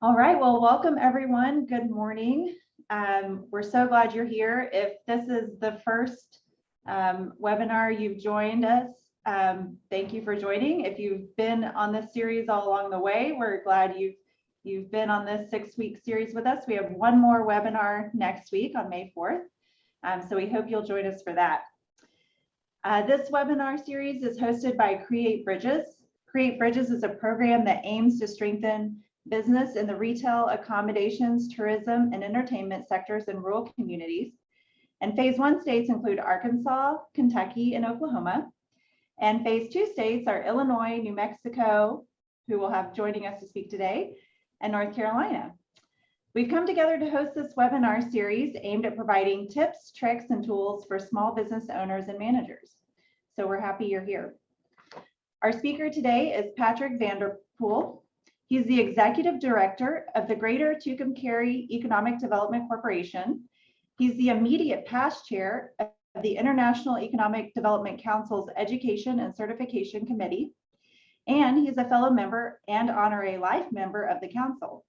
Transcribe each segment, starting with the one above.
All right, well, welcome everyone. Good morning. We're so glad you're here. If this is the first webinar you've joined us, thank you for joining. If you've been on this series all along the way, we're glad you've been on this 6-week series with us. We have one more webinar next week on May 4th, so we hope you'll join us for that. This webinar series is hosted by Create Bridges. Create Bridges is a program that aims to strengthen business in the retail, accommodations, tourism, and entertainment sectors in rural communities. And phase 1 states include Arkansas, Kentucky, and Oklahoma. And phase 2 states are Illinois, New Mexico, who will have joining us to speak today, and North Carolina. We've come together to host this webinar series aimed at providing tips, tricks, and tools for small business owners and managers. So we're happy you're here. Our speaker today is Patrick Vanderpool. He's the Executive Director of the Greater Tucumcari Economic Development Corporation. He's the immediate past chair of the International Economic Development Council's Education and Certification Committee. And he's a fellow member and honorary life member of the council.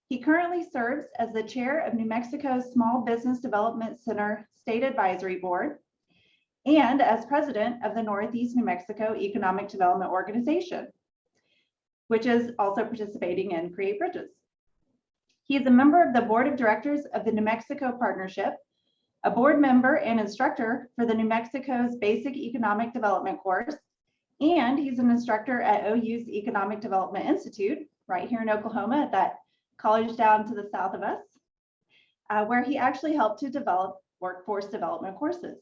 He currently serves as the chair of New Mexico's Small Business Development Center State Advisory Board and as president of the Northeast New Mexico Economic Development Organization, which is also participating in Create Bridges. He is a member of the board of directors of the New Mexico Partnership, a board member and instructor for the New Mexico's Basic Economic Development course, and he's an instructor at OU's Economic Development Institute, right here in Oklahoma at that college down to the south of us, where he actually helped to develop workforce development courses.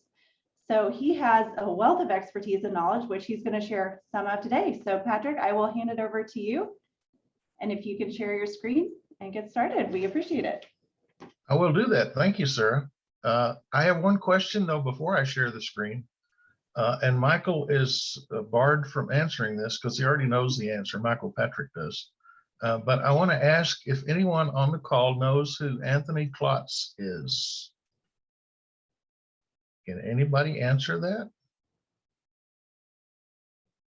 So he has a wealth of expertise and knowledge, which he's going to share some of today. So Patrick, I will hand it over to you. And if you can share your screen and get started, we appreciate it. I will do that. Thank you, Sarah. I have one question though before I share the screen. And Michael is barred from answering this because he already knows the answer. Michael Patrick does. But I want to ask if anyone on the call knows who Anthony Klotz is. Can anybody answer that?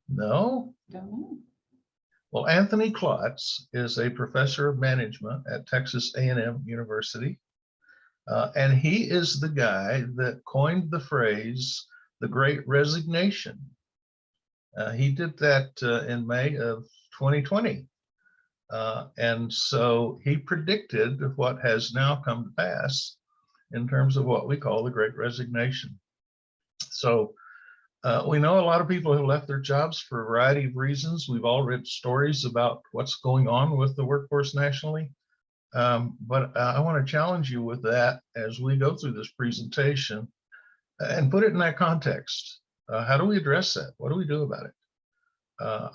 No? Don't know. Well, Anthony Klotz is a professor of management at Texas A&M University. And he is the guy that coined the phrase, the Great Resignation. He did that in May of 2020. And so he predicted what has now come to pass in terms of what we call the Great Resignation. So we know a lot of people who left their jobs for a variety of reasons. We've all read stories about what's going on with the workforce nationally. But I want to challenge you with that as we go through this presentation and put it in that context. How do we address that? What do we do about it?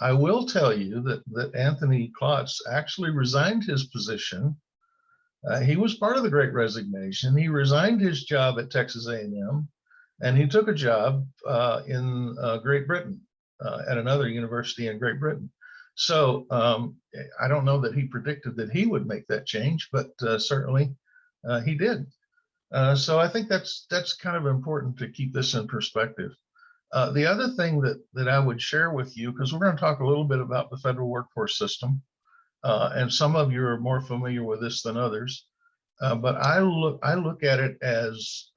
I will tell you that Anthony Klotz actually resigned his position. He was part of the Great Resignation. He resigned his job at Texas A&M, and he took a job in Great Britain at another university in Great Britain. So I don't know that he predicted that he would make that change, but certainly he did. So I think that's kind of important to keep this in perspective. The other thing that I would share with you, because we're going to talk a little bit about the federal workforce system, and some of you are more familiar with this than others, but I look at it as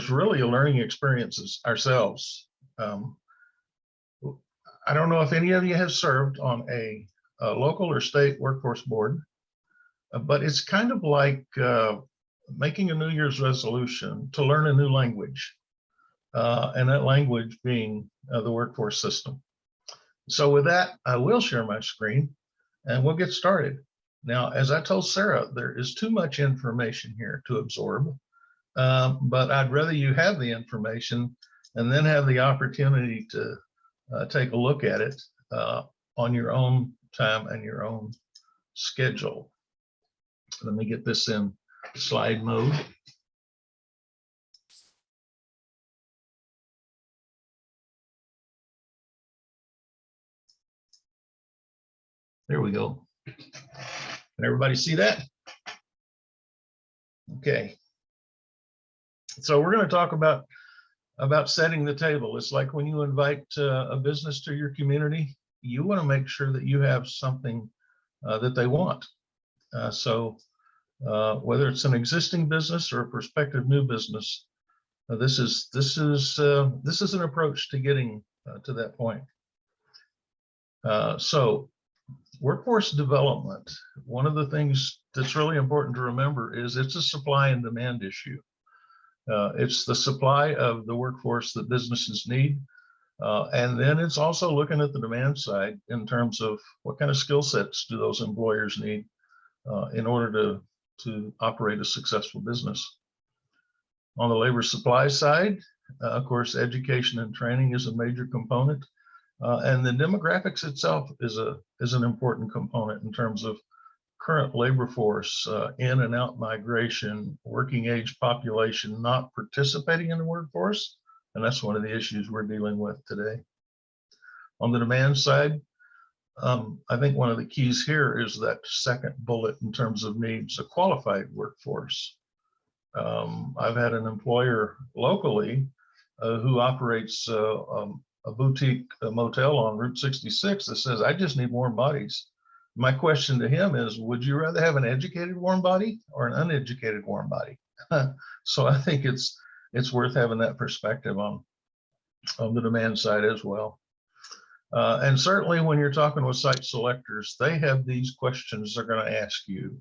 really a learning experience ourselves. I don't know if any of you have served on a local or state workforce board, but it's kind of like making a New Year's resolution to learn a new language, and that language being the workforce system. So with that, I will share my screen and we'll get started. Now, as I told Sarah, there is too much information here to absorb, but I'd rather you have the information and then have the opportunity to take a look at it on your own time and your own schedule. Let me get this in slide mode. There we go. Can everybody see that? Okay. So we're going to talk about setting the table. It's like when you invite a business to your community, you want to make sure that you have something that they want. So whether it's an existing business or a prospective new business, this is an approach to getting to that point. So workforce development, one of the things that's really important to remember is it's a supply and demand issue. It's the supply of the workforce that businesses need. And then it's also looking at the demand side in terms of what kind of skill sets do those employers need in order to operate a successful business. On the labor supply side, of course, education and training is a major component. And the demographics itself is an important component in terms of current labor force, in and out migration, working age population not participating in the workforce. And that's one of the issues we're dealing with today. On the demand side, I think one of the keys here is that second bullet in terms of needs, a qualified workforce. I've had an employer locally who operates a boutique motel on Route 66 that says, I just need warm bodies. My question to him is, would you rather have an educated warm body or an uneducated warm body? So I think it's worth having that perspective on the demand side as well. And certainly when you're talking with site selectors, they have these questions they're going to ask you.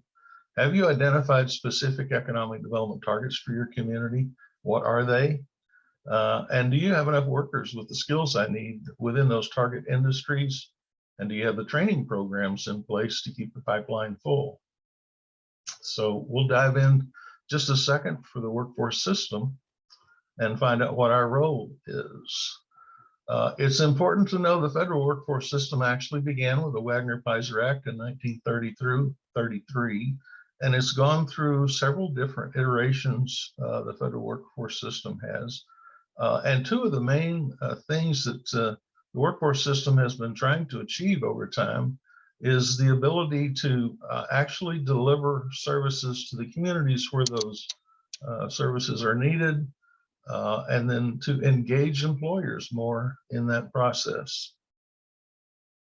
Have you identified specific economic development targets for your community? What are they? And do you have enough workers with the skills I need within those target industries? And do you have the training programs in place to keep the pipeline full? So we'll dive in just a second for the workforce system and find out what our role is. It's important to know the federal workforce system actually began with the Wagner-Peiser Act in 1933, and it's gone through several different iterations the federal workforce system has. And two of the main things that the workforce system has been trying to achieve over time is the ability to actually deliver services to the communities where those services are needed, and then to engage employers more in that process.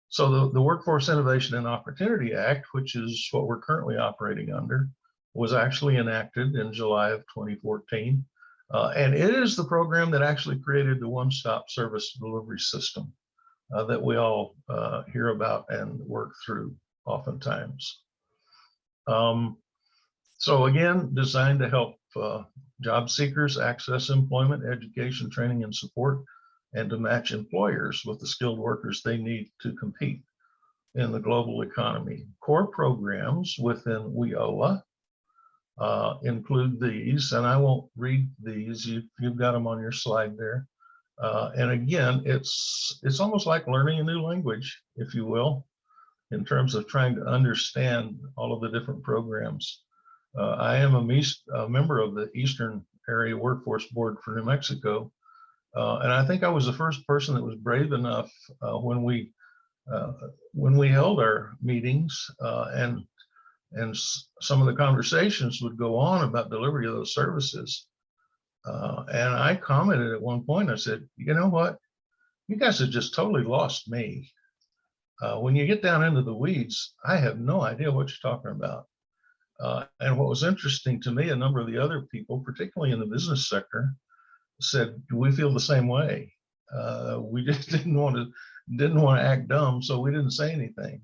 So the Workforce Innovation and Opportunity Act, which is what we're currently operating under, was actually enacted in July of 2014. And it is the program that actually created the one-stop service delivery system that we all hear about and work through oftentimes. So again, designed to help job seekers access employment, education, training, and support, and to match employers with the skilled workers they need to compete in the global economy. Core programs within WIOA include these, and I won't read these, you've got them on your slide there. And again, it's almost like learning a new language, if you will, in terms of trying to understand all of the different programs. I am a member of the Eastern Area Workforce Board for New Mexico, and I think I was the first person that was brave enough when we held our meetings and some of the conversations would go on about delivery of those services. And I commented at one point, I said, you know what, you guys have just totally lost me. When you get down into the weeds, I have no idea what you're talking about. And what was interesting to me, a number of the other people, particularly in the business sector, said, we feel the same way. We just didn't want to act dumb, so we didn't say anything.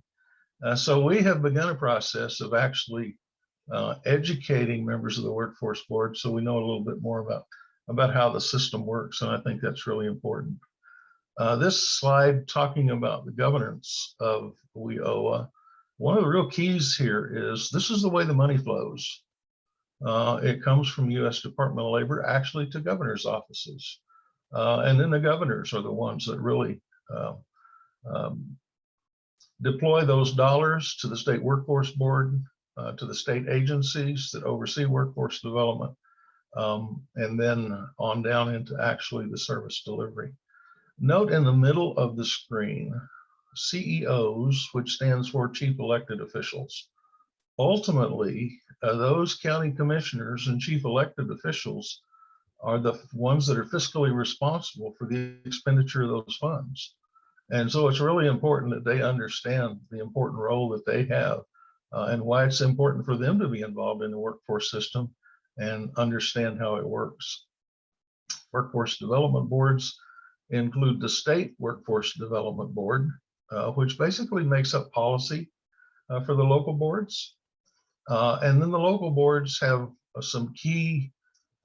So we have begun a process of actually educating members of the workforce board, so we know a little bit more about how the system works, and I think that's really important. This slide talking about the governance of WIOA, one of the real keys here is this is the way the money flows. It comes from U.S. Department of Labor actually to governor's offices. And then the governors are the ones that really deploy those dollars to the state workforce board, to the state agencies that oversee workforce development, and then on down into actually the service delivery. Note in the middle of the screen, CEOs, which stands for Chief Elected Officials. Ultimately, those county commissioners and chief elected officials are the ones that are fiscally responsible for the expenditure of those funds. And so it's really important that they understand the important role that they have and why it's important for them to be involved in the workforce system and understand how it works. Workforce development boards include the state workforce development board, which basically makes up policy for the local boards. And then the local boards have some key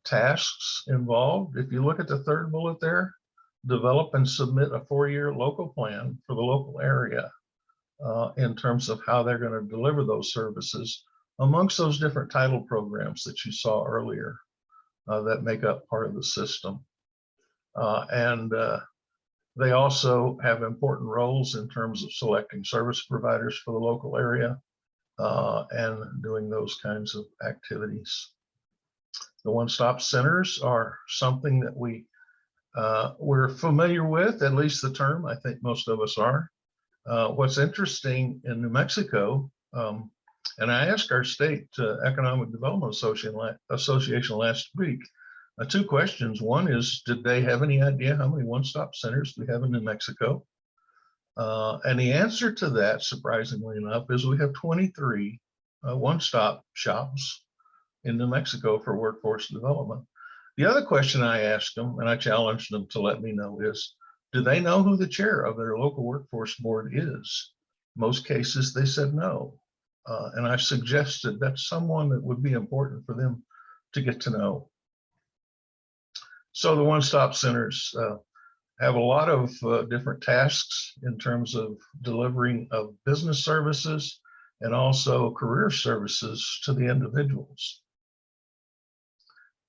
tasks involved. If you look at the third bullet there, develop and submit a 4-year local plan for the local area in terms of how they're going to deliver those services amongst those different title programs that you saw earlier that make up part of the system. And they also have important roles in terms of selecting service providers for the local area and doing those kinds of activities. The one-stop centers are something that we're familiar with, at least the term. I think most of us are. What's interesting in New Mexico, and I asked our state Economic Development Association last week, 2 questions. One is, did they have any idea how many one-stop centers we have in New Mexico? And the answer to that, surprisingly enough, is we have 23 one-stop shops in New Mexico for workforce development. The other question I asked them, and I challenged them to let me know, is, do they know who the chair of their local workforce board is? Most cases, they said no. And I suggested that's someone that would be important for them to get to know. So the one-stop centers have a lot of different tasks in terms of delivering of business services and also career services to the individuals.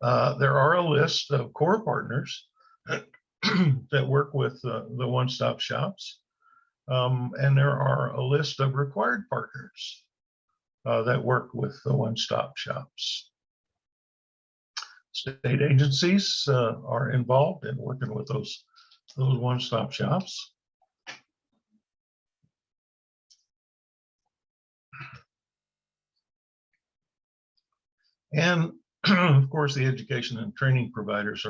There are a list of core partners that work with the one-stop shops. And there are a list of required partners that work with the one-stop shops. State agencies are involved in working with those one-stop shops. And of course, the education and training providers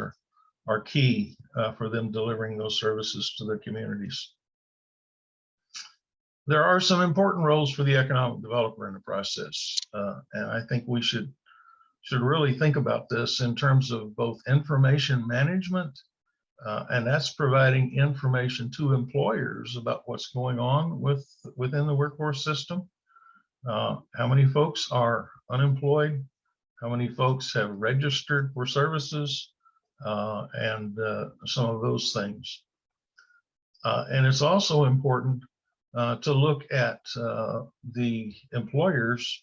are key for them delivering those services to their communities. There are some important roles for the economic developer in the process. And I think we should really think about this in terms of both information management, and that's providing information to employers about what's going on within the workforce system. How many folks are unemployed? How many folks have registered for services? And some of those things. And it's also important to look at the employers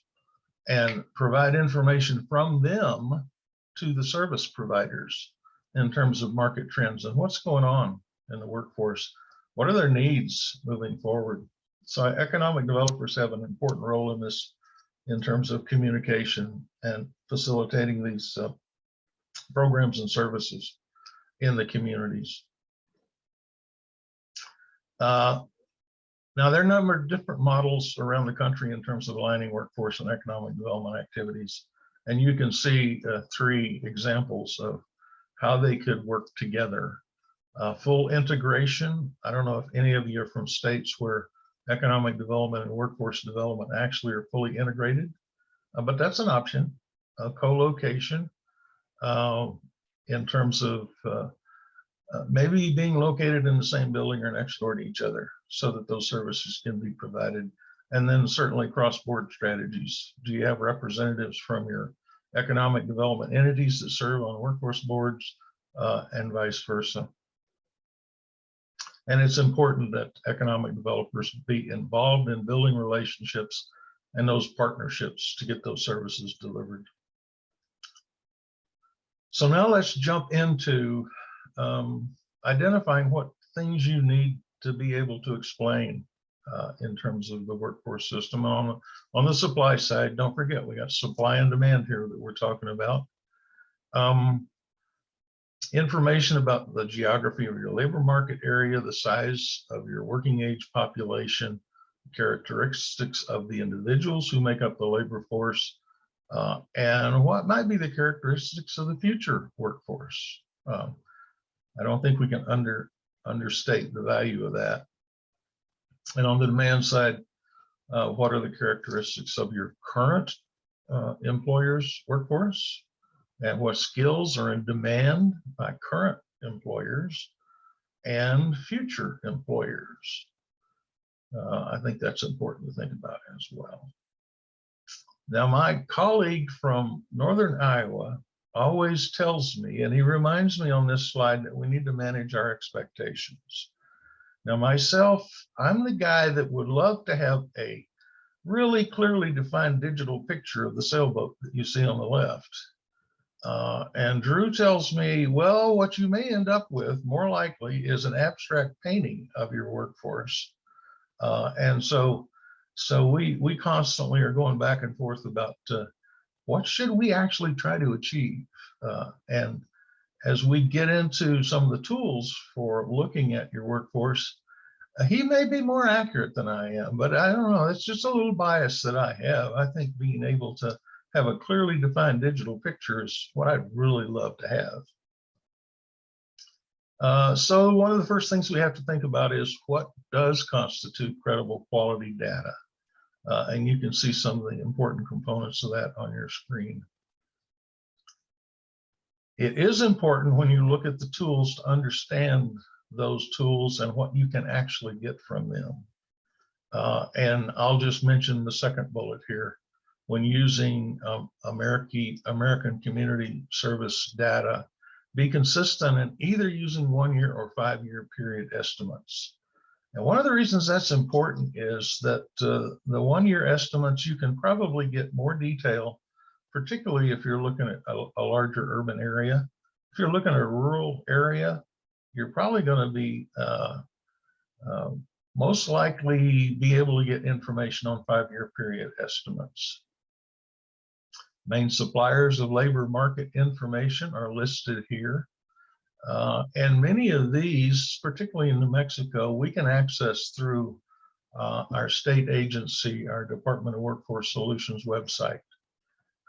and provide information from them to the service providers in terms of market trends and what's going on in the workforce. What are their needs moving forward? So economic developers have an important role in this in terms of communication and facilitating these programs and services in the communities. Now, there are a number of different models around the country in terms of aligning workforce and economic development activities. And you can see 3 examples of how they could work together. Full integration. I don't know if any of you are from states where economic development and workforce development actually are fully integrated, but that's an option. Co-location in terms of maybe being located in the same building or next door to each other so that those services can be provided. And then certainly cross-board strategies. Do you have representatives from your economic development entities that serve on workforce boards and vice versa? And it's important that economic developers be involved in building relationships and those partnerships to get those services delivered. So now let's jump into identifying what things you need to be able to explain in terms of the workforce system. On the supply side, don't forget, we got supply and demand here that we're talking about. Information about the geography of your labor market area, the size of your working age population, characteristics of the individuals who make up the labor force, and what might be the characteristics of the future workforce. I don't think we can understate the value of that. And on the demand side, what are the characteristics of your current employer's workforce, and what skills are in demand by current employers and future employers. I think that's important to think about as well. Now, my colleague from Northern Iowa always tells me, and he reminds me on this slide, that we need to manage our expectations. Now, myself, I'm the guy that would love to have a really clearly defined digital picture of the sailboat that you see on the left. And Drew tells me, well, what you may end up with more likely is an abstract painting of your workforce. And so we constantly are going back and forth about what should we actually try to achieve. And as we get into some of the tools for looking at your workforce, he may be more accurate than I am, but I don't know. It's just a little bias that I have. I think being able to have a clearly defined digital picture is what I'd really love to have. So one of the first things we have to think about is what does constitute credible quality data? And you can see some of the important components of that on your screen. It is important when you look at the tools to understand those tools and what you can actually get from them. And I'll just mention the second bullet here. When using American Community Service data, be consistent in either using 1 year or 5 year period estimates. And one of the reasons that's important is that the 1 year estimates, you can probably get more detail, particularly if you're looking at a larger urban area. If you're looking at a rural area, you're probably going to be most likely be able to get information on 5 year period estimates. Main suppliers of labor market information are listed here. And many of these, particularly in New Mexico, we can access through our state agency, our Department of Workforce Solutions website.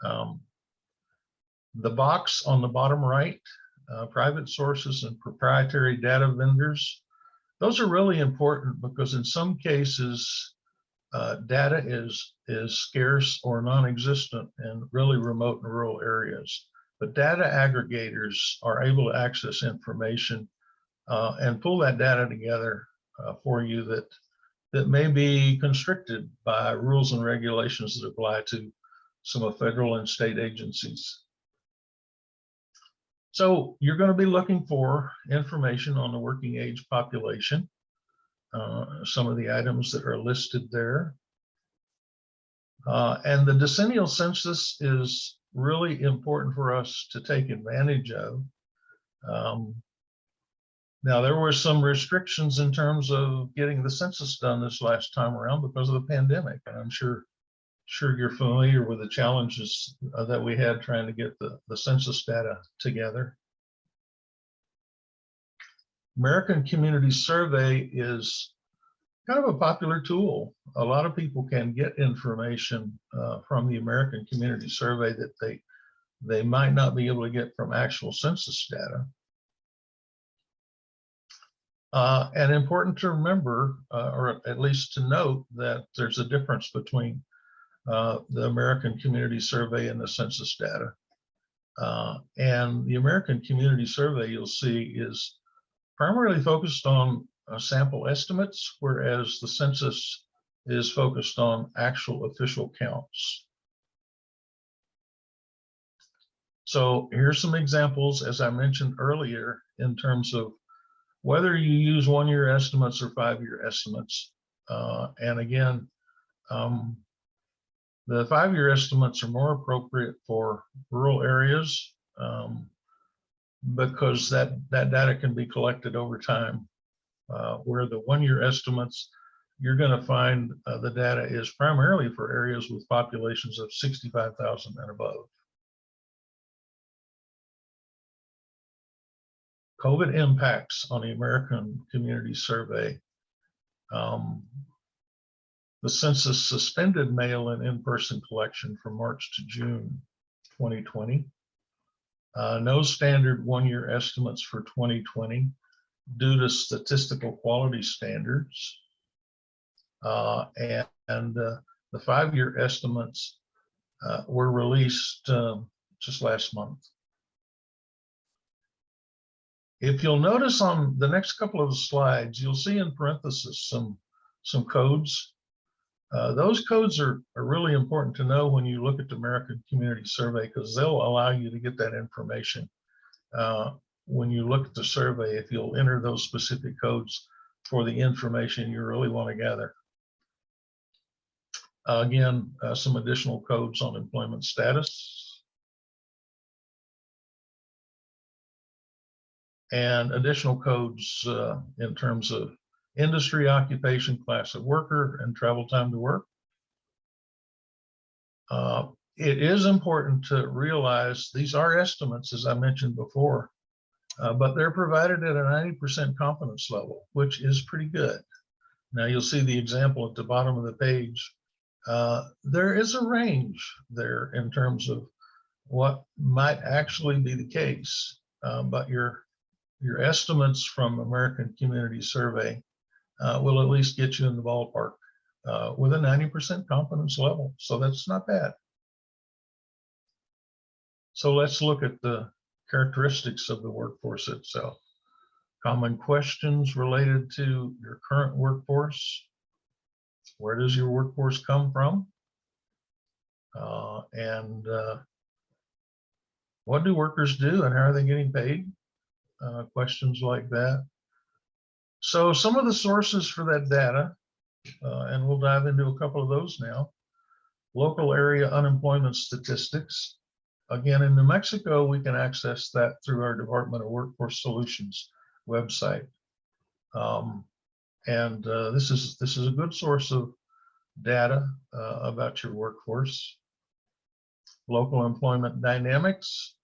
The box on the bottom right, private sources and proprietary data vendors, those are really important because in some cases, data is scarce or non-existent in really remote and rural areas. But data aggregators are able to access information and pull that data together for you that may be constricted by rules and regulations that apply to some of federal and state agencies. So you're going to be looking for information on the working age population, some of the items that are listed there. And the decennial census is really important for us to take advantage of. Now, there were some restrictions in terms of getting the census done this last time around because of the pandemic. And I'm sure you're familiar with the challenges that we had trying to get the census data together. American Community Survey is kind of a popular tool. A lot of people can get information from the American Community Survey that they might not be able to get from actual census data. And important to remember, or at least to note, that there's a difference between the American Community Survey and the census data. And the American Community Survey, you'll see, is primarily focused on sample estimates, whereas the census is focused on actual official counts. So here's some examples, as I mentioned earlier, in terms of whether you use 1 year estimates or 5 year estimates. And again, the 5 year estimates are more appropriate for rural areas because that data can be collected over time. Where the 1 year estimates, you're going to find the data is primarily for areas with populations of 65,000 and above. COVID impacts on the American Community Survey. The census suspended mail and in-person collection from March to June 2020. No standard 1 year estimates for 2020 due to statistical quality standards. and the 5-year estimates were released just last month. If you'll notice on the next couple of slides, you'll see in parentheses some codes. Those codes are really important to know when you look at the American Community Survey, because they'll allow you to get that information when you look at the survey, if you'll enter those specific codes for the information you really want to gather. Again, some additional codes on employment status and additional codes in terms of industry, occupation, class of worker, and travel time to work. It is important to realize these are estimates, as I mentioned before, but they're provided at a 90% confidence level, which is pretty good. Now you'll see the example at the bottom of the page. There is a range there in terms of what might actually be the case, but your estimates from American Community Survey will at least get you in the ballpark with a 90% confidence level. So that's not bad. So let's look at the characteristics of the workforce itself. Common questions related to your current workforce. Where does your workforce come from? And what do workers do and how are they getting paid? Questions like that. So some of the sources for that data, and we'll dive into a couple of those now. Local area unemployment statistics. Again, in New Mexico, we can access that through our Department of Workforce Solutions website. This is a good source of data about your workforce. Local employment dynamics.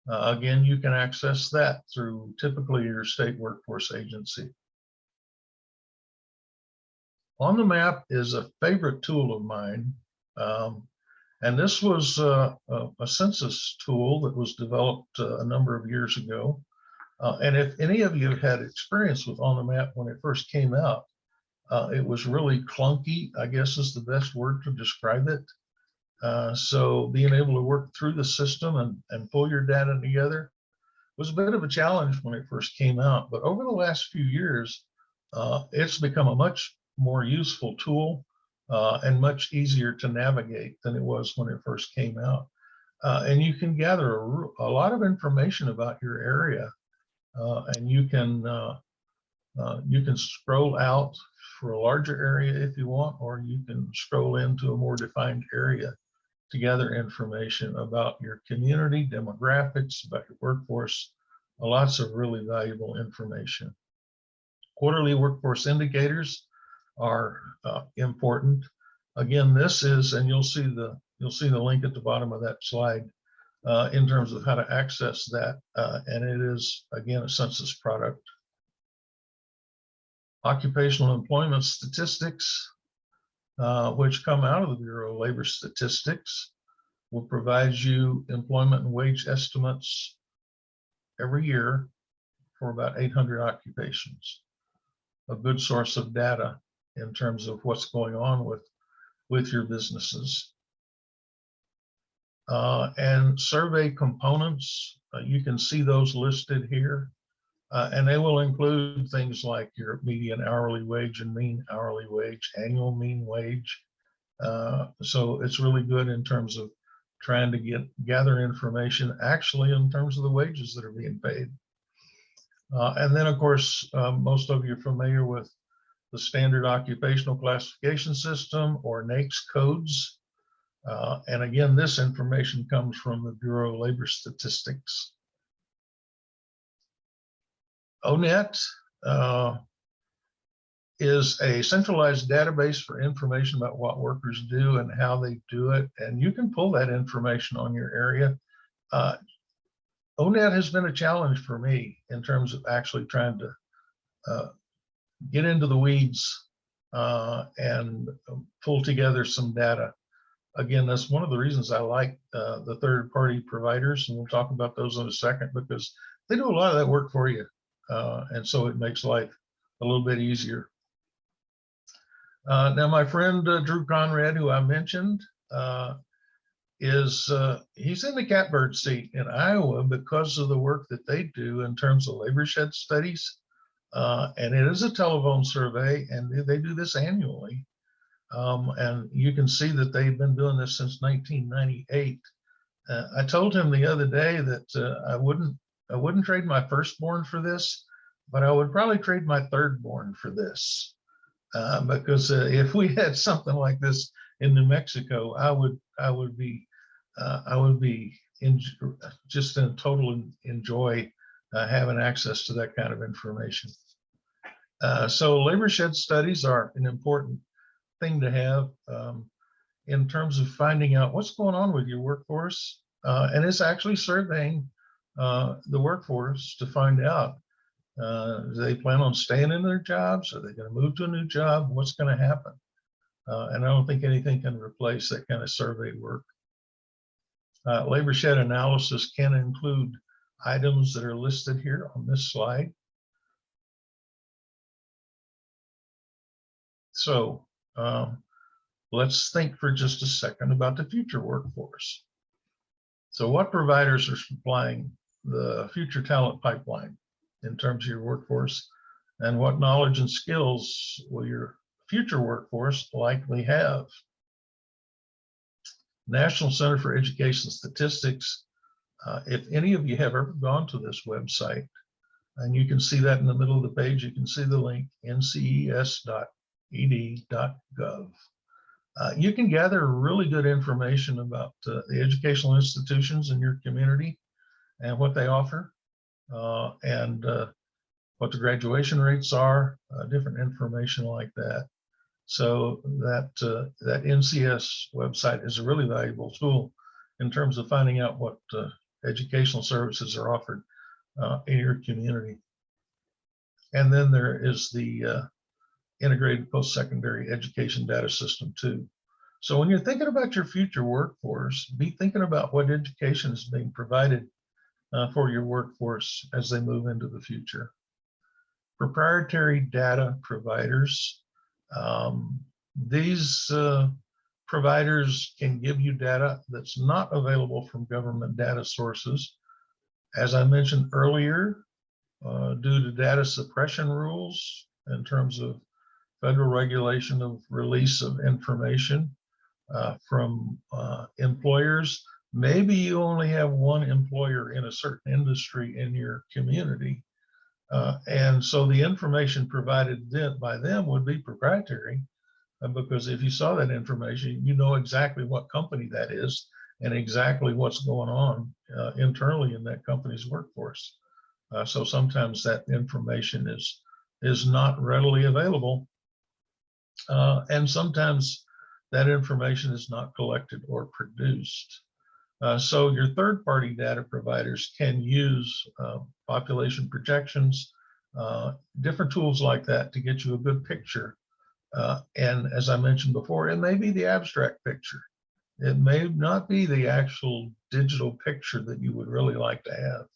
Again, you can access that through typically your state workforce agency. On the Map is a favorite tool of mine. And this was a census tool that was developed a number of years ago. And if any of you had experience with On the Map when it first came out, it was really clunky, I guess is the best word to describe it. So being able to work through the system and pull your data together was a bit of a challenge when it first came out. But over the last few years, it's become a much more useful tool and much easier to navigate than it was when it first came out. And you can gather a lot of information about your area, and you can scroll out for a larger area if you want, or you can scroll into a more defined area to gather information about your community, demographics, about your workforce, lots of really valuable information. Quarterly workforce indicators are important. Again, this is, and you'll see the link at the bottom of that slide in terms of how to access that, and it is again a census product. Occupational employment statistics, which come out of the Bureau of Labor Statistics, will provide you employment and wage estimates every year for about 800 occupations. A good source of data in terms of what's going on with your businesses. And survey components, you can see those listed here. And they will include things like your median hourly wage and mean hourly wage, annual mean wage. So it's really good in terms of trying to gather information actually in terms of the wages that are being paid. And then of course, most of you are familiar with the Standard Occupational Classification System, or NAICS codes. And again, this information comes from the Bureau of Labor Statistics. ONET is a centralized database for information about what workers do and how they do it. And you can pull that information on your area. ONET has been a challenge for me in terms of actually trying to get into the weeds and pull together some data. Again, that's one of the reasons I like the third-party providers, and we'll talk about those in a second, because they do a lot of that work for you. And so it makes life a little bit easier. Now, my friend Drew Conrad, who I mentioned, he's in the catbird seat in Iowa because of the work that they do in terms of labor shed studies. And it is a telephone survey, and they do this annually. And you can see that they've been doing this since 1998. I told him the other day that I wouldn't trade my firstborn for this, but I would probably trade my thirdborn for this. Because if we had something like this in New Mexico, I would be just in total enjoy having access to that kind of information. So labor shed studies are an important thing to have in terms of finding out what's going on with your workforce, and it's actually surveying the workforce to find out. Do they plan on staying in their jobs? Are they going to move to a new job? What's going to happen? And I don't think anything can replace that kind of survey work. Labor shed analysis can include items that are listed here on this slide. So let's think for just a second about the future workforce. So what providers are supplying the future talent pipeline in terms of your workforce, and what knowledge and skills will your future workforce likely have? National Center for Education Statistics, if any of you have ever gone to this website, and you can see that in the middle of the page, you can see the link, nces.ed.gov. You can gather really good information about the educational institutions in your community and what they offer, and what the graduation rates are, different information like that. So that NCS website is a really valuable tool in terms of finding out what educational services are offered in your community. And then there is the integrated post-secondary education data system too. So when you're thinking about your future workforce, be thinking about what education is being provided for your workforce as they move into the future. Proprietary data providers. These providers can give you data that's not available from government data sources. As I mentioned earlier, due to data suppression rules in terms of federal regulation of release of information from employers, maybe you only have one employer in a certain industry in your community. And so the information provided by them would be proprietary, because if you saw that information, you know exactly what company that is and exactly what's going on internally in that company's workforce. So sometimes that information is not readily available, and sometimes that information is not collected or produced. So your third-party data providers can use population projections, different tools like that to get you a good picture. And as I mentioned before, it may be the abstract picture. It may not be the actual digital picture that you would really like to have.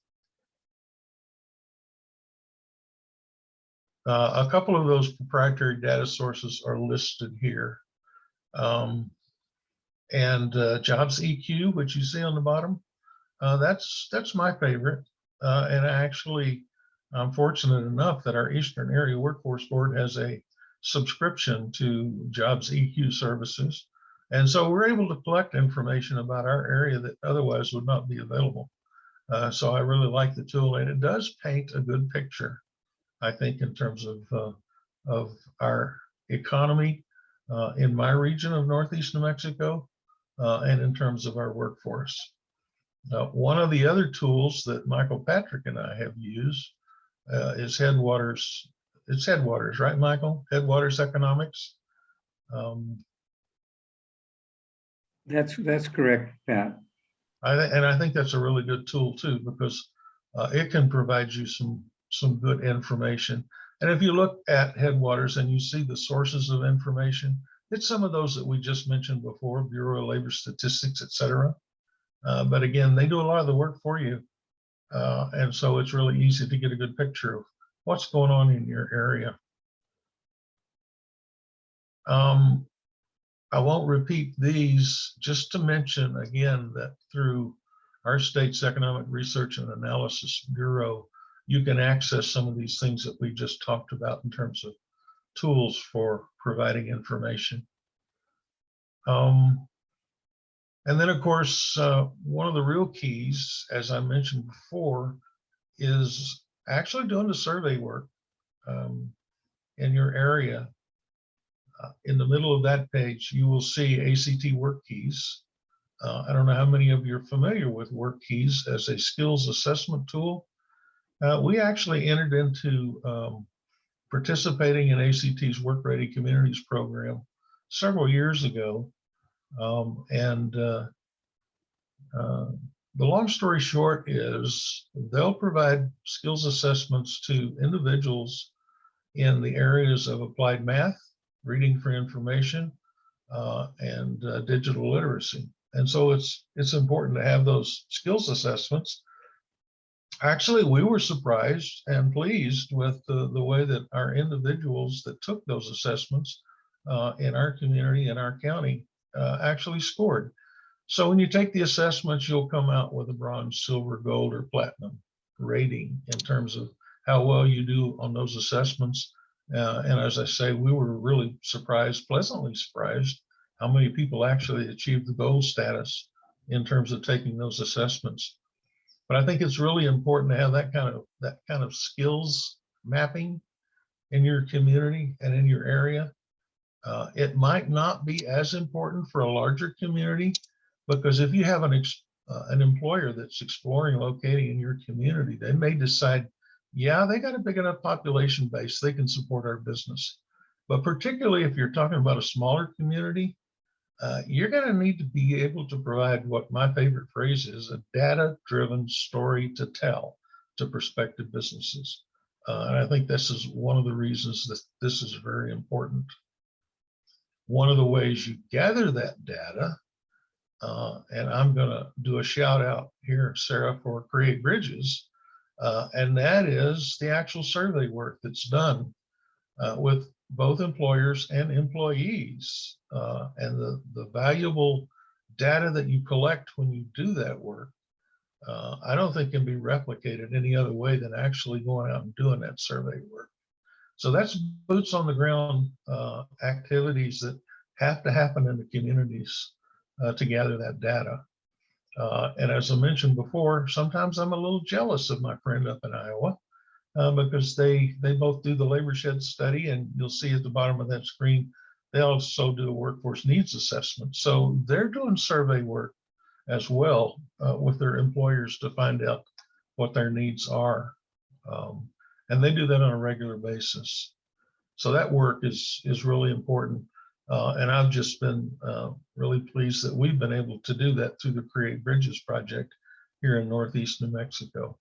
A couple of those proprietary data sources are listed here. Jobs EQ, which you see on the bottom, that's my favorite. And actually, I'm fortunate enough that our Eastern Area Workforce Board has a subscription to Jobs EQ services. And so we're able to collect information about our area that otherwise would not be available. So I really like the tool, and it does paint a good picture, I think, in terms of our economy in my region of Northeast New Mexico, and in terms of our workforce. One of the other tools that Michael Patrick and I have used is Headwaters. It's Headwaters, right, Michael? Headwaters Economics. That's correct, Pat. And I think that's a really good tool too, because it can provide you some good information. And if you look at Headwaters and you see the sources of information, it's some of those that we just mentioned before, Bureau of Labor Statistics, et cetera. But again, they do a lot of the work for you. And so it's really easy to get a good picture of what's going on in your area. I won't repeat these, just to mention again that through our state's Economic Research and Analysis Bureau, you can access some of these things that we just talked about in terms of tools for providing information. And then, of course, one of the real keys, as I mentioned before, is actually doing the survey work in your area. In the middle of that page, you will see ACT Work Keys. I don't know how many of you are familiar with Work Keys as a skills assessment tool. We actually entered into participating in ACT's Work Ready Communities program several years ago. The long story short is they'll provide skills assessments to individuals in the areas of applied math, reading for information, and digital literacy. And so it's important to have those skills assessments. Actually, we were surprised and pleased with the way that our individuals that took those assessments in our community and our county actually scored. So when you take the assessments, you'll come out with a bronze, silver, gold, or platinum rating in terms of how well you do on those assessments. And as I say, we were really surprised, pleasantly surprised, how many people actually achieved the gold status in terms of taking those assessments. But I think it's really important to have that kind of skills mapping in your community and in your area. It might not be as important for a larger community, because if you have an employer that's exploring locating in your community, they may decide, yeah, they got a big enough population base, they can support our business. But particularly if you're talking about a smaller community, you're going to need to be able to provide what my favorite phrase is, a data-driven story to tell to prospective businesses. And I think this is one of the reasons that this is very important. One of the ways you gather that data, and I'm going to do a shout out here, Sarah, for Create Bridges, and that is the actual survey work that's done with both employers and employees, and the valuable data that you collect when you do that work, I don't think can be replicated any other way than actually going out and doing that survey work. So that's boots on the ground activities that have to happen in the communities to gather that data. And as I mentioned before, sometimes I'm a little jealous of my friend up in Iowa, because they both do the labor shed study, and you'll see at the bottom of that screen, they also do a workforce needs assessment. So they're doing survey work as well with their employers to find out what their needs are. And they do that on a regular basis. So that work is really important. And I've just been really pleased that we've been able to do that through the Create Bridges project here in Northeast New Mexico.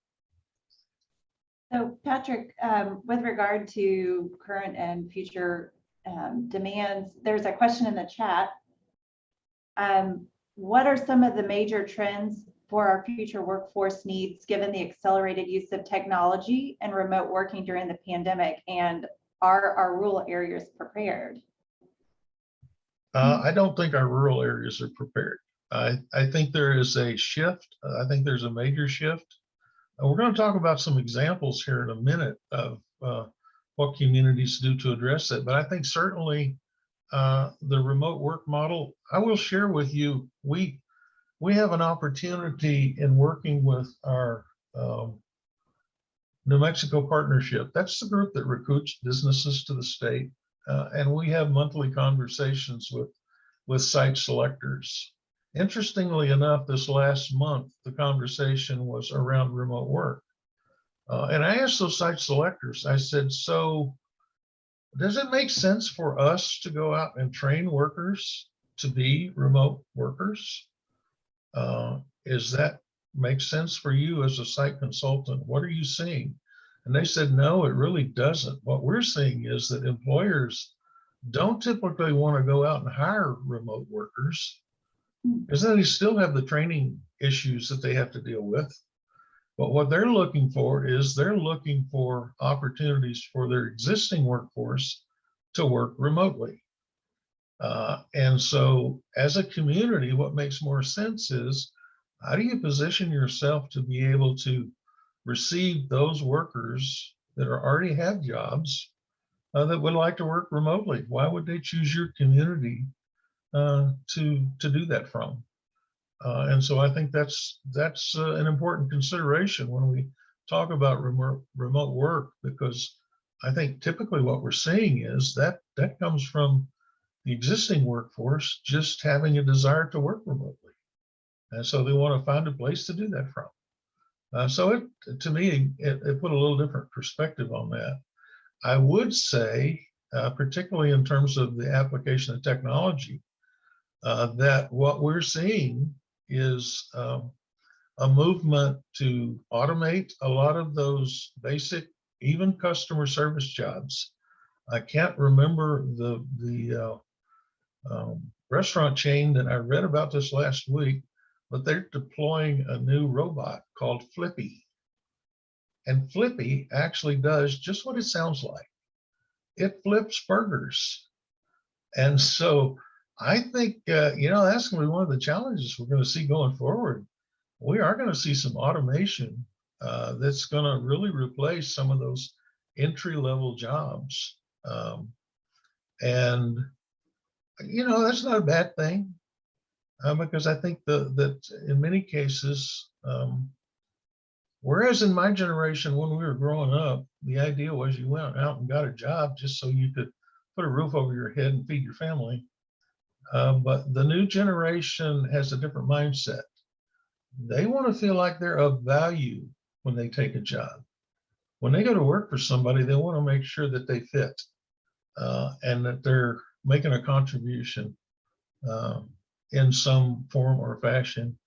So Patrick, with regard to current and future demands, there's a question in the chat. What are some of the major trends for our future workforce needs given the accelerated use of technology and remote working during the pandemic? And are our rural areas prepared? I don't think our rural areas are prepared. I think there is a shift. I think there's a major shift. We're going to talk about some examples here in a minute of what communities do to address that. But I think certainly the remote work model, I will share with you, we have an opportunity in working with our New Mexico Partnership. That's the group that recruits businesses to the state. And we have monthly conversations with site selectors. Interestingly enough, this last month, the conversation was around remote work. And I asked those site selectors, I said, so does it make sense for us to go out and train workers to be remote workers? Is that make sense for you as a site consultant? What are you seeing? And they said, no, it really doesn't. What we're seeing is that employers don't typically want to go out and hire remote workers, because then they still have the training issues that they have to deal with. But what they're looking for is they're looking for opportunities for their existing workforce to work remotely. And so as a community, what makes more sense is how do you position yourself to be able to receive those workers that are already have jobs that would like to work remotely? Why would they choose your community to do that from? And so I think that's an important consideration when we talk about remote work, because I think typically what we're seeing is that that comes from the existing workforce just having a desire to work remotely. And so they want to find a place to do that from. So to me, it put a little different perspective on that. I would say, particularly in terms of the application of technology, that what we're seeing is a movement to automate a lot of those basic, even customer service jobs. I can't remember the restaurant chain that I read about this last week, but they're deploying a new robot called Flippy. And Flippy actually does just what it sounds like. It flips burgers. And so I think, that's going to be one of the challenges we're going to see going forward. We are going to see some automation that's going to really replace some of those entry-level jobs. And that's not a bad thing, because I think that in many cases, whereas in my generation, when we were growing up, the idea was you went out and got a job just so you could put a roof over your head and feed your family. But the new generation has a different mindset. They want to feel like they're of value when they take a job. When they go to work for somebody, they want to make sure that they fit and that they're making a contribution in some form or fashion,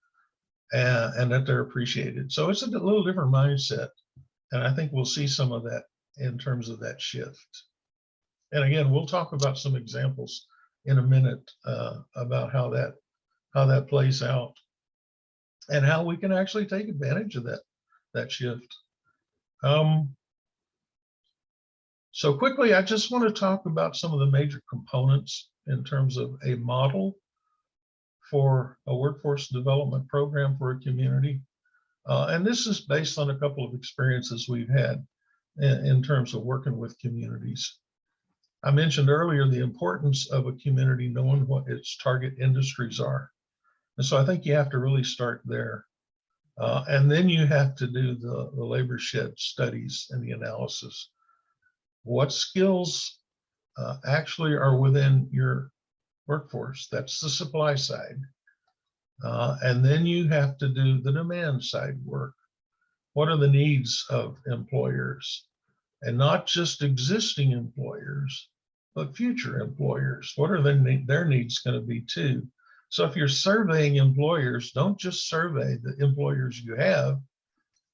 and that they're appreciated. So it's a little different mindset. And I think we'll see some of that in terms of that shift. And again, we'll talk about some examples in a minute about how that plays out and how we can actually take advantage of that shift. So quickly, I just want to talk about some of the major components in terms of a model for a workforce development program for a community. And this is based on a couple of experiences we've had in terms of working with communities. I mentioned earlier the importance of a community knowing what its target industries are. And so I think you have to really start there. And then you have to do the labor shed studies and the analysis. What skills actually are within your workforce? That's the supply side. And then you have to do the demand side work. What are the needs of employers? And not just existing employers, but future employers. What are their needs going to be too? So if you're surveying employers, don't just survey the employers you have,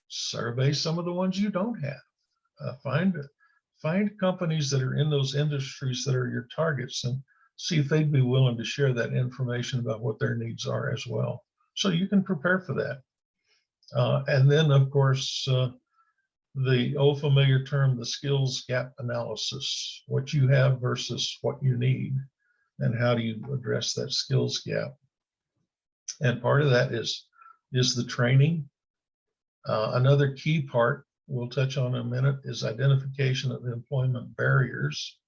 survey some of the ones you don't have. Find companies that are in those industries that are your targets and see if they'd be willing to share that information about what their needs are as well. So you can prepare for that. And then, of course, the old familiar term, the skills gap analysis, what you have versus what you need, and how do you address that skills gap. And part of that is the training. Another key part we'll touch on in a minute is identification of employment barriers.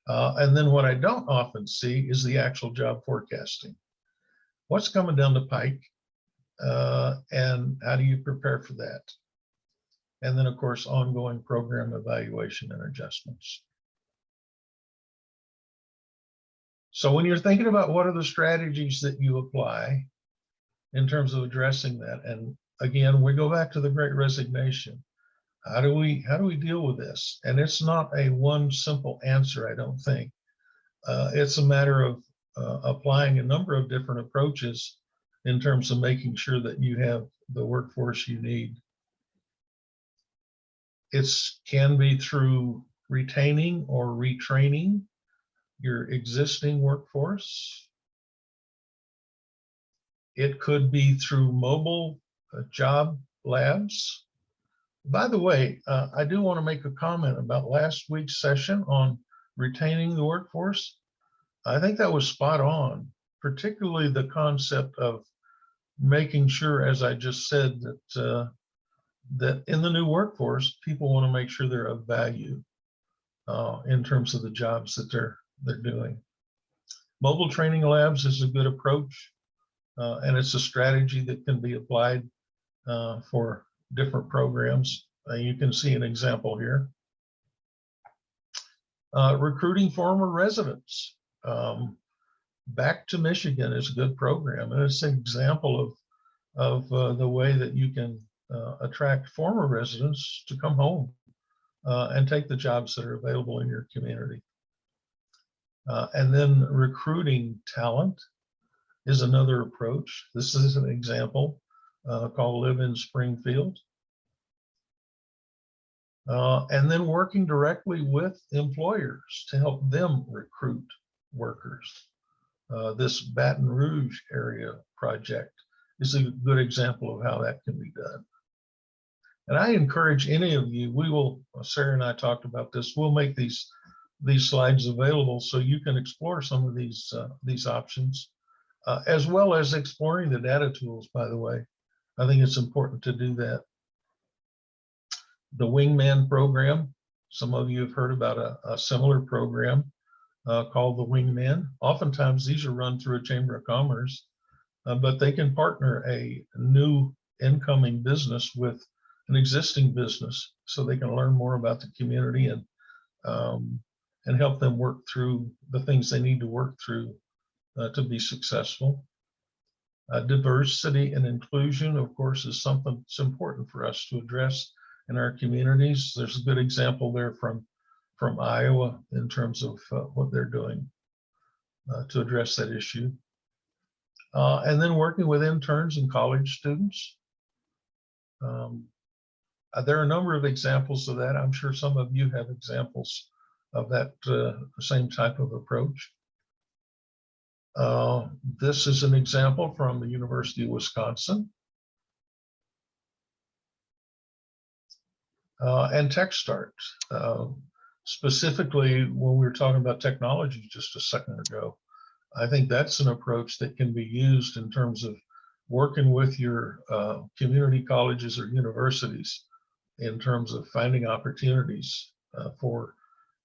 And then what I don't often see is the actual job forecasting. What's coming down the pike, and how do you prepare for that? And then, of course, ongoing program evaluation and adjustments. So when you're thinking about what are the strategies that you apply in terms of addressing that, and again, we go back to the Great Resignation. How do we deal with this? And it's not a one simple answer, I don't think. It's a matter of applying a number of different approaches in terms of making sure that you have the workforce you need. It can be through retaining or retraining your existing workforce. It could be through mobile job labs. By the way, I do want to make a comment about last week's session on retaining the workforce. I think that was spot on, particularly the concept of making sure, as I just said, that in the new workforce, people want to make sure they're of value in terms of the jobs that they're doing. Mobile training labs is a good approach, and it's a strategy that can be applied for different programs. You can see an example here. Recruiting former residents back to Michigan is a good program, and it's an example of the way that you can attract former residents to come home and take the jobs that are available in your community. And then recruiting talent is another approach. This is an example called Live in Springfield. And then working directly with employers to help them recruit workers. This Baton Rouge area project is a good example of how that can be done. And I encourage any of you, Sarah and I talked about this, we'll make these slides available so you can explore some of these options, as well as exploring the data tools, by the way. I think it's important to do that. The Wingman program, some of you have heard about a similar program called the Wingman. Oftentimes these are run through a Chamber of Commerce, but they can partner a new incoming business with an existing business so they can learn more about the community and help them work through the things they need to work through to be successful. Diversity and inclusion, of course, is something that's important for us to address in our communities. There's a good example there from Iowa in terms of what they're doing to address that issue. And then working with interns and college students. There are a number of examples of that. I'm sure some of you have examples of that same type of approach. This is an example from the University of Wisconsin. And TechStart. Specifically, when we were talking about technology just a second ago, I think that's an approach that can be used in terms of working with your community colleges or universities in terms of finding opportunities for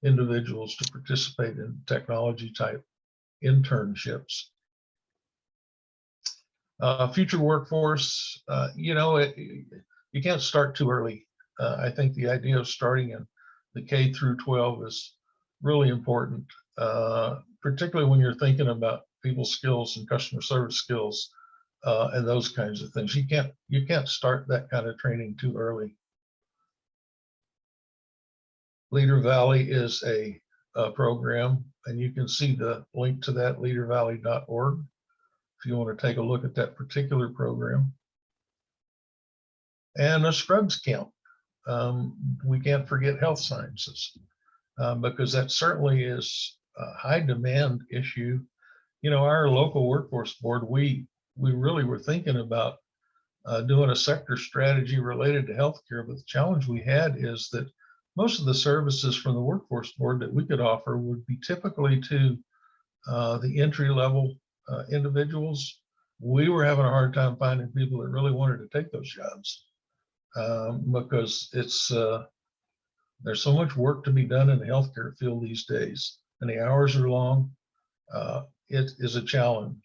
individuals to participate in technology type internships. Future workforce, you can't start too early. I think the idea of starting in the K through 12 is really important, particularly when you're thinking about people skills and customer service skills and those kinds of things. You can't start that kind of training too early. Leader Valley is a program, and you can see the link to that, leadervalley.org, if you want to take a look at that particular program. And a Scrubs camp. We can't forget health sciences because that certainly is a high demand issue. Our local workforce board, we really were thinking about doing a sector strategy related to healthcare, but the challenge we had is that most of the services from the workforce board that we could offer would be typically to the entry-level individuals. We were having a hard time finding people that really wanted to take those jobs because there's so much work to be done in the healthcare field these days, and the hours are long. It is a challenge,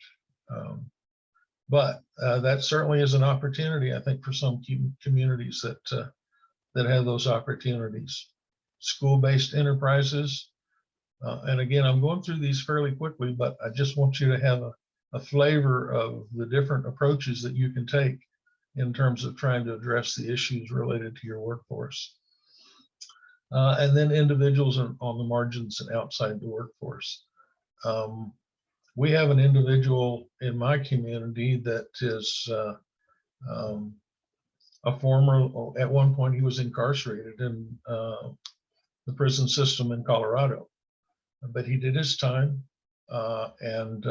but that certainly is an opportunity, I think, for some communities that have those opportunities. School-based enterprises, and again, I'm going through these fairly quickly, but I just want you to have a flavor of the different approaches that you can take in terms of trying to address the issues related to your workforce. And then individuals on the margins and outside the workforce. We have an individual in my community that is a former, at one point he was incarcerated in the prison system in Colorado, but he did his time, and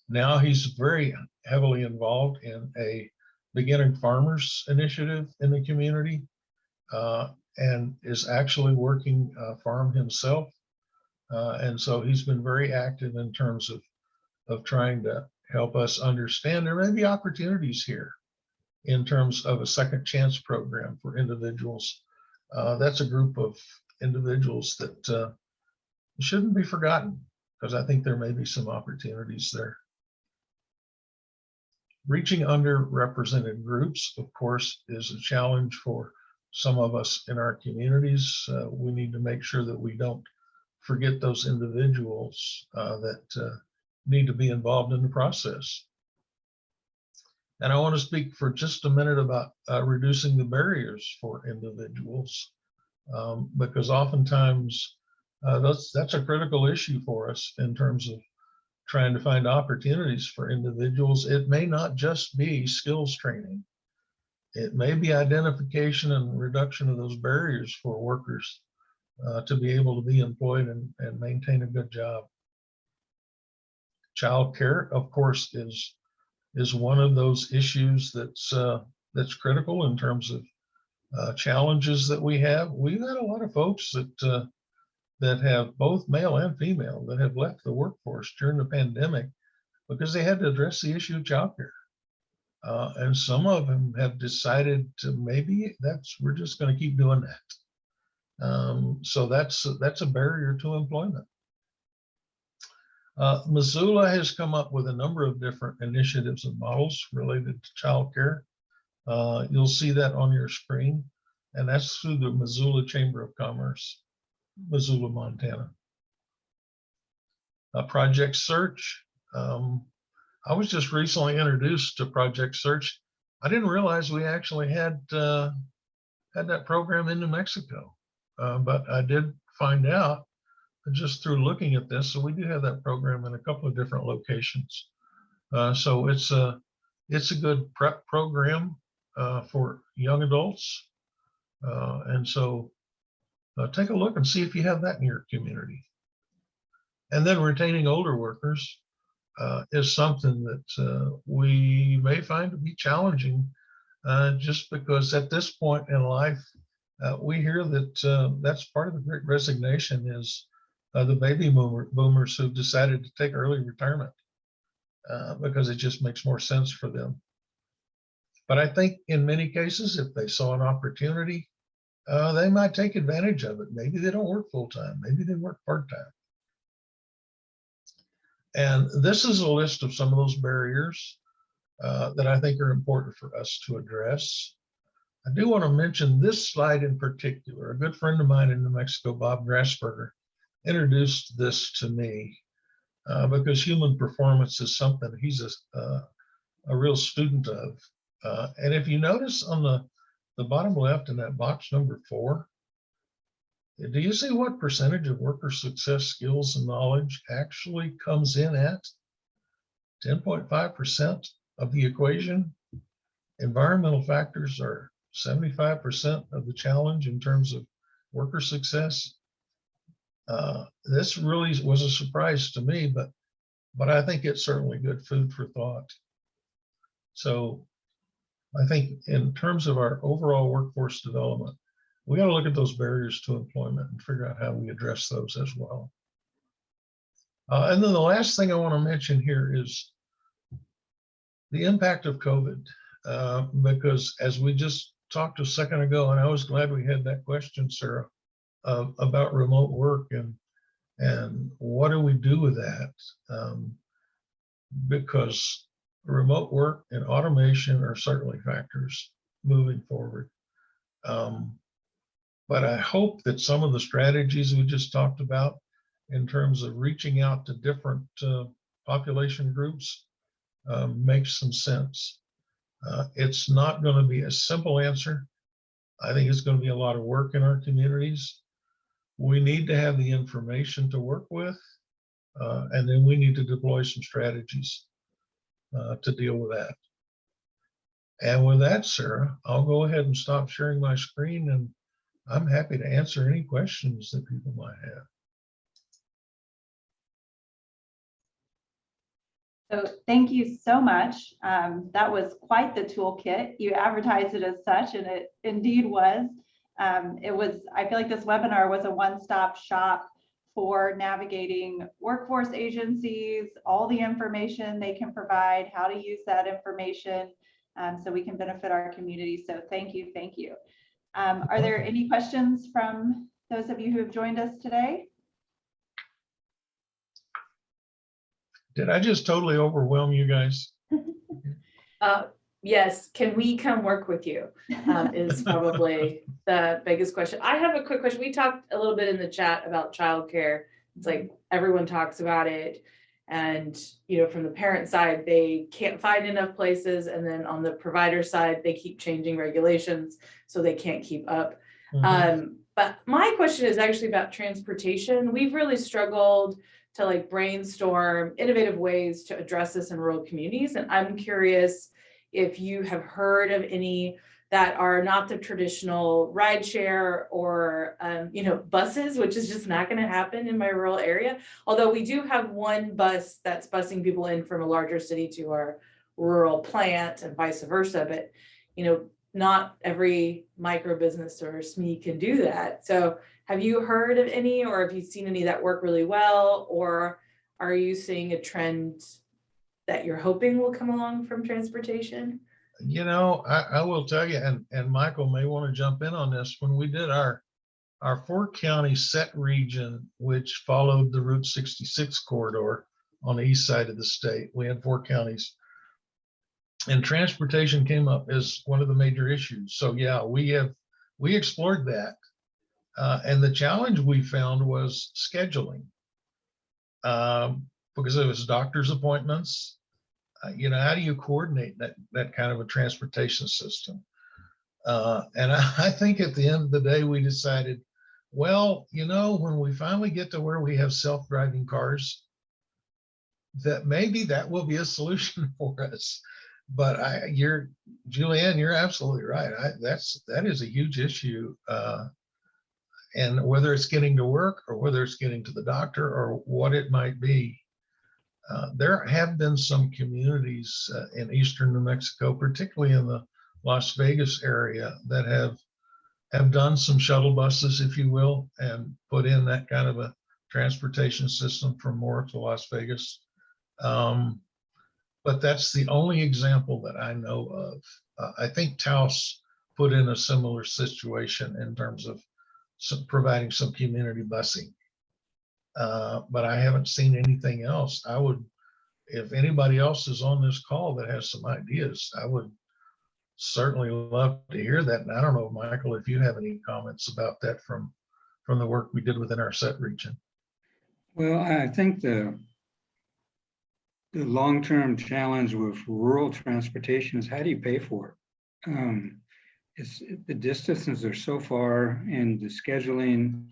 now he's very heavily involved in a beginning farmers initiative in the community, and is actually working farm himself, And so he's been very active in terms of trying to help us understand there may be opportunities here in terms of a second chance program for individuals. That's a group of individuals that shouldn't be forgotten, because I think there may be some opportunities there. Reaching underrepresented groups, of course, is a challenge for some of us in our communities. We need to make sure that we don't forget those individuals that need to be involved in the process. And I want to speak for just a minute about reducing the barriers for individuals, because oftentimes that's a critical issue for us in terms of trying to find opportunities for individuals. It may not just be skills training. It may be identification and reduction of those barriers for workers to be able to be employed and maintain a good job. Childcare, of course, is one of those issues that's critical in terms of challenges that we have. We've had a lot of folks that have both male and female that have left the workforce during the pandemic because they had to address the issue of childcare. And some of them have decided to maybe we're just going to keep doing that. So that's a barrier to employment. Missoula has come up with a number of different initiatives and models related to childcare. You'll see that on your screen, and that's through the Missoula Chamber of Commerce, Missoula, Montana. Project Search. I was just recently introduced to Project Search. I didn't realize we actually had that program in New Mexico, but I did find out just through looking at this. So we do have that program in a couple of different locations. So it's a good prep program for young adults. And so take a look and see if you have that in your community. And then retaining older workers is something that we may find to be challenging just because at this point in life, we hear that that's part of the Great Resignation is the baby boomers who've decided to take early retirement because it just makes more sense for them. But I think in many cases, if they saw an opportunity, they might take advantage of it. Maybe they don't work full-time, maybe they work part-time. And this is a list of some of those barriers that I think are important for us to address. I do want to mention this slide in particular. A good friend of mine in New Mexico, Bob Grassberger, introduced this to me because human performance is something he's a real student of. And if you notice on the bottom left in that box number 4, do you see what percentage of worker success skills and knowledge actually comes in at? 10.5% of the equation. Environmental factors are 75% of the challenge in terms of worker success. This really was a surprise to me, but I think it's certainly good food for thought. So I think in terms of our overall workforce development, we got to look at those barriers to employment and figure out how we address those as well. And then the last thing I want to mention here is the impact of COVID, because as we just talked a second ago, and I was glad we had that question, Sarah, about remote work and what do we do with that? Because remote work and automation are certainly factors moving forward. But I hope that some of the strategies we just talked about in terms of reaching out to different population groups makes some sense. It's not going to be a simple answer. I think it's going to be a lot of work in our communities. We need to have the information to work with, and then we need to deploy some strategies to deal with that. And with that, Sarah, I'll go ahead and stop sharing my screen, and I'm happy to answer any questions that people might have. So thank you so much. That was quite the toolkit. You advertised it as such, and it indeed was. I feel like this webinar was a one-stop shop for navigating workforce agencies, all the information they can provide, how to use that information, so we can benefit our community. So thank you, thank you. Are there any questions from those of you who have joined us today? Did I just totally overwhelm you guys? Yes, can we come work with you? Is probably the biggest question. I have a quick question. We talked a little bit in the chat about childcare. It's like everyone talks about it. And, you know, from the parent side, they can't find enough places. And then on the provider side, they keep changing regulations, so they can't keep up. But my question is actually about transportation. We've really struggled to like brainstorm innovative ways to address this in rural communities. And I'm curious if you have heard of any that are not the traditional ride share or, you know, buses, which is just not going to happen in my rural area. Although we do have one bus that's busing people in from a larger city to our rural plant and vice versa. But, you know, not every micro business or SME can do that. So have you heard of any, or have you seen any that work really well? Or are you seeing a trend that you're hoping will come along from transportation? You know, I will tell you, and Michael may want to jump in on this. When we did our 4-county set region, which followed the Route 66 corridor on the east side of the state, we had 4 counties. And transportation came up as one of the major issues. So yeah, we explored that. And the challenge we found was scheduling. Because it was doctor's appointments. You know, how do you coordinate that kind of a transportation system? And I think at the end of the day, we decided, well, you know, when we finally get to where we have self-driving cars, that maybe that will be a solution for us. But Julianne, you're absolutely right. That is a huge issue. And whether it's getting to work or whether it's getting to the doctor or what it might be, there have been some communities in eastern New Mexico, particularly in the Las Vegas area, that have done some shuttle buses, if you will, and put in that kind of a transportation system from Moore to Las Vegas. But that's the only example that I know of. I think Taos put in a similar situation in terms of providing some community busing. But I haven't seen anything else. If anybody else is on this call that has some ideas, I would certainly love to hear that. And I don't know, Michael, if you have any comments about that from the work we did within our set region. Well, I think the long-term challenge with rural transportation is how do you pay for it? The distances are so far, and the scheduling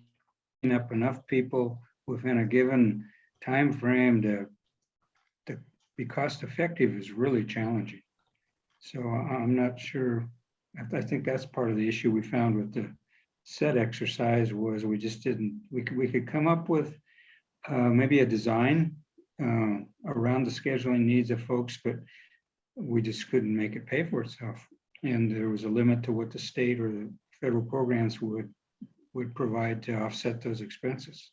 up enough people within a given time frame to be cost effective is really challenging. So I'm not sure. I think that's part of the issue we found with the set exercise was we just didn't. We could come up with maybe a design around the scheduling needs of folks, but we just couldn't make it pay for itself. And there was a limit to what the state or the federal programs would provide to offset those expenses.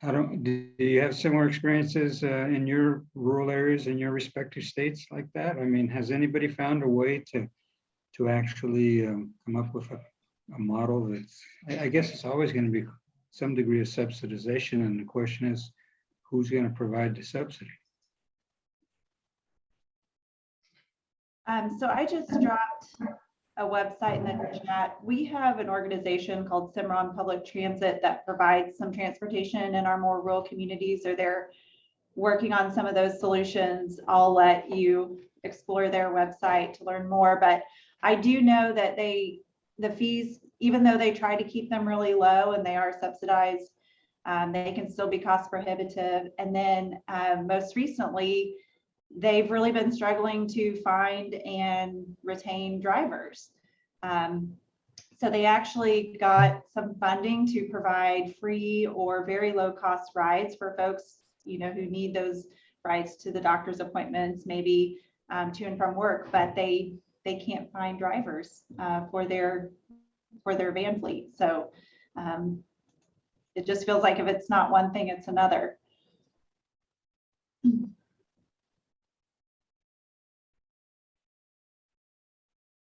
Do you have similar experiences in your rural areas in your respective states like that? I mean, has anybody found a way to actually come up with a model that's, I guess it's always going to be some degree of subsidization, and the question is, who's going to provide the subsidy? So I just dropped a website in the chat. We have an organization called Cimarron Public Transit that provides some transportation in our more rural communities, or they're working on some of those solutions. I'll let you explore their website to learn more, but I do know that the fees, even though they try to keep them really low and they are subsidized, they can still be cost prohibitive. And then most recently, they've really been struggling to find and retain drivers. So they actually got some funding to provide free or very low cost rides for folks, you know, who need those rides to the doctor's appointments, maybe to and from work, but they can't find drivers for their van fleet. So it just feels like if it's not one thing, it's another.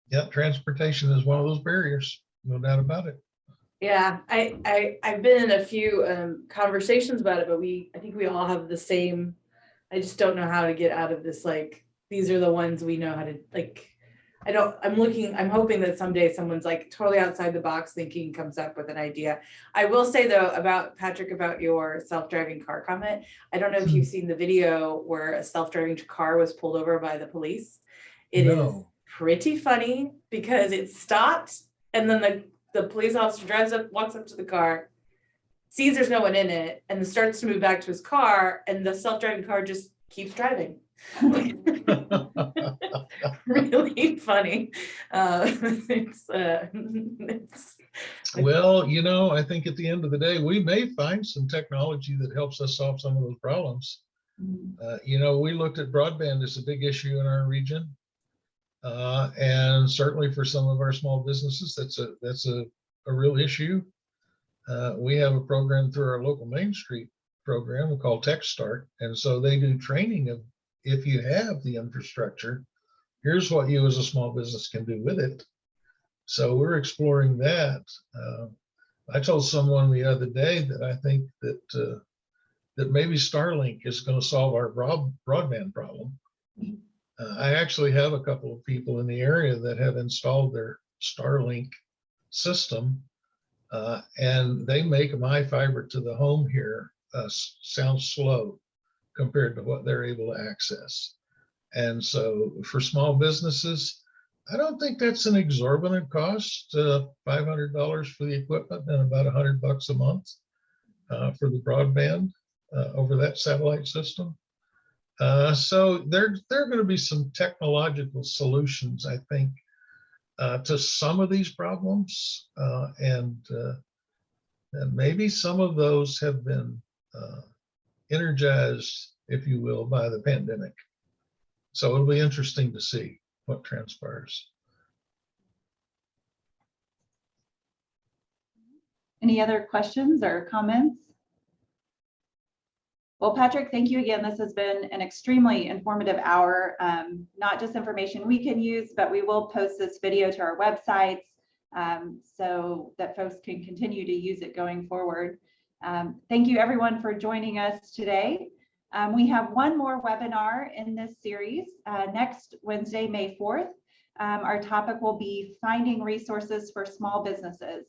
Yep, transportation is one of those barriers, no doubt about it. Yeah, I've been in a few conversations about it, but I think we all have the same, I just don't know how to get out of this, like, these are the ones we know how to, like, I'm hoping that someday someone's like totally outside the box thinking, comes up with an idea. I will say though, about Patrick, about your self-driving car comment, I don't know if you've seen the video where a self-driving car was pulled over by the police. It is No. pretty funny because it stopped and then the police officer drives up, walks up to the car, sees there's no one in it, and then starts to move back to his car, and the self-driving car just keeps driving. Really funny. It's Well, you know, I think at the end of the day, we may find some technology that helps us solve some of those problems. You know, we looked at broadband as a big issue in our region. And certainly for some of our small businesses, that's a real issue. We have a program through our local Main Street program called Tech Start. And so they do training of, if you have the infrastructure, here's what you as a small business can do with it. So we're exploring that. I told someone the other day that I think that that maybe Starlink is going to solve our broadband problem. I actually have a couple of people in the area that have installed their Starlink system, and they make my fiber to the home here sound slow compared to what they're able to access. And so for small businesses, I don't think that's an exorbitant cost, $500 for the equipment and about $100 a month for the broadband over that satellite system. So there are going to be some technological solutions, I think, to some of these problems, and maybe some of those have been energized, if you will, by the pandemic. So it'll be interesting to see what transpires. Any other questions or comments? Well, Patrick, thank you again. This has been an extremely informative hour, not just information we can use, but we will post this video to our websites so that folks can continue to use it going forward. Thank you everyone for joining us today. We have one more webinar in this series next Wednesday, May 4th. Our topic will be finding resources for small businesses.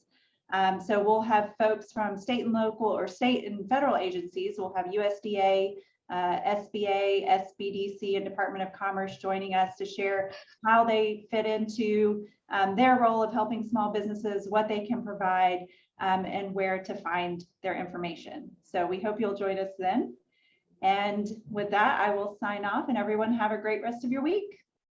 So we'll have folks from state and local or state and federal agencies. We'll have USDA, SBA, SBDC, and Department of Commerce joining us to share how they fit into their role of helping small businesses, what they can provide, and where to find their information. So we hope you'll join us then. And with that, I will sign off, and everyone have a great rest of your week.